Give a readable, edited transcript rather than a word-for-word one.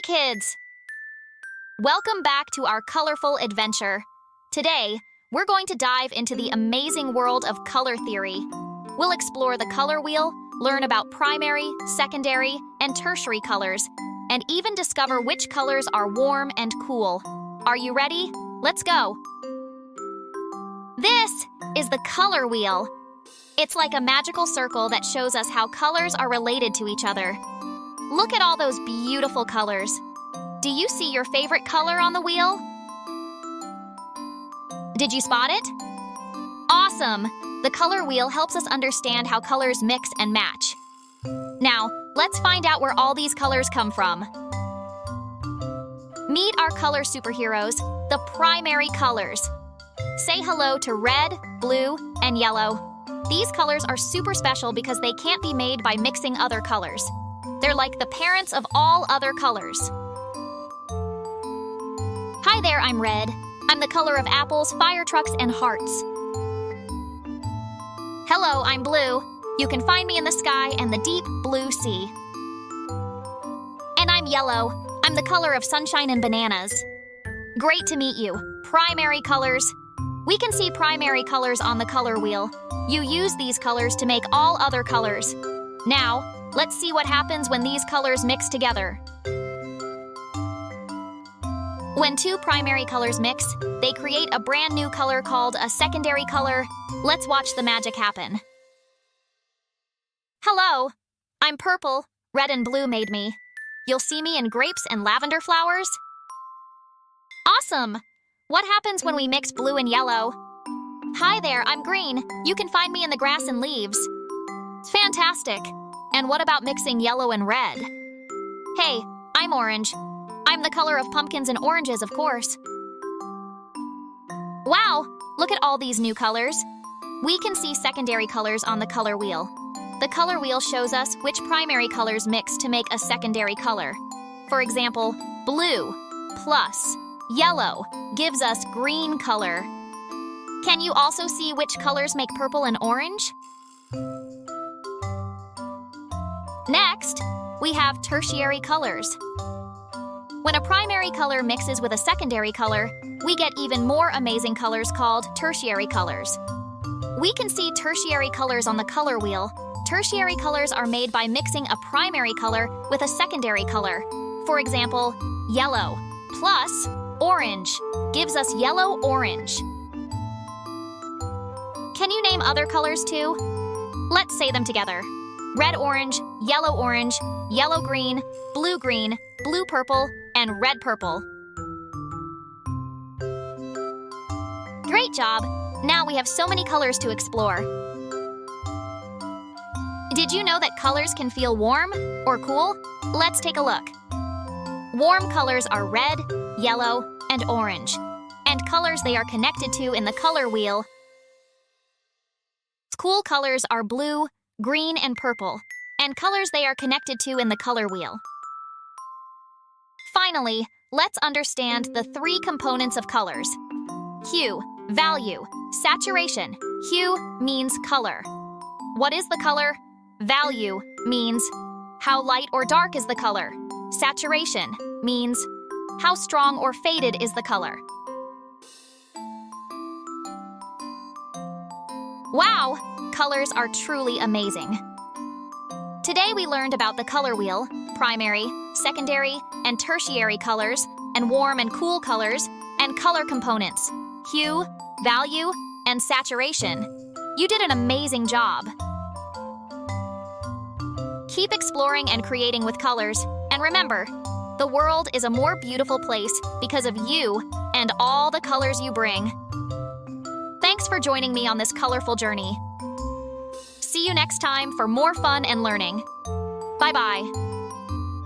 kids! Welcome back to our colorful adventure. Today, we're going to dive into the amazing world of color theory. We'll explore the color wheel, learn about primary, secondary, and tertiary colors, and even discover which colors are warm and cool. Are you ready? Let's go! This is the color wheel. It's like a magical circle that shows us how colors are related to each other. Look at all those beautiful colors. Do you see your favorite color on the wheel? Did you spot it? Awesome! The color wheel helps us understand how colors mix and match. Now, let's find out where all these colors come from. Meet our color superheroes, the primary colors. Say hello to red, blue, and yellow. These colors are super special because they can't be made by mixing other colors. They're like the parents of all other colors. Hi there, I'm red. I'm the color of apples, fire trucks, and hearts. Hello, I'm blue. You can find me in the sky and the deep blue sea. And I'm yellow. I'm the color of sunshine and bananas. Great to meet you. Primary colors. We can see primary colors on the color wheel. You use these colors to make all other colors. Now, let's see what happens when these colors mix together. When two primary colors mix, they create a brand new color called a secondary color. Let's watch the magic happen. Hello, I'm purple. Red and blue made me. You'll see me in grapes and lavender flowers. Awesome! What happens when we mix blue and yellow? Hi there, I'm green. You can find me in the grass and leaves. Fantastic! And what about mixing yellow and red? Hey, I'm orange. I'm the color of pumpkins and oranges, of course. Wow, look at all these new colors. We can see secondary colors on the color wheel. The color wheel shows us which primary colors mix to make a secondary color. For example, blue plus yellow gives us green color. Can you also see which colors make purple and orange? Next, we have tertiary colors. When a primary color mixes with a secondary color, we get even more amazing colors called tertiary colors. We can see tertiary colors on the color wheel. Tertiary colors are made by mixing a primary color with a secondary color. For example, yellow plus orange gives us yellow-orange. Can you name other colors too? Let's say them together. Red-orange, yellow-orange, yellow-green, blue-green, blue-purple, and red-purple. Great job! Now we have so many colors to explore. Did you know that colors can feel warm or cool? Let's take a look. Warm colors are red, yellow, and orange, and colors they are connected to in the color wheel. Cool colors are blue, green, and purple, and colors they are connected to in the color wheel. Finally, let's understand the three components of colors. Hue, value, saturation. Hue means color. What is the color? Value means how light or dark is the color. Saturation means how strong or faded is the color. Wow! Colors are truly amazing. Today we learned about the color wheel, primary, secondary, and tertiary colors, and warm and cool colors, and color components, hue, value, and saturation. You did an amazing job. Keep exploring and creating with colors, and remember, the world is a more beautiful place because of you and all the colors you bring. Thanks for joining me on this colorful journey. See you next time for more fun and learning. Bye-bye.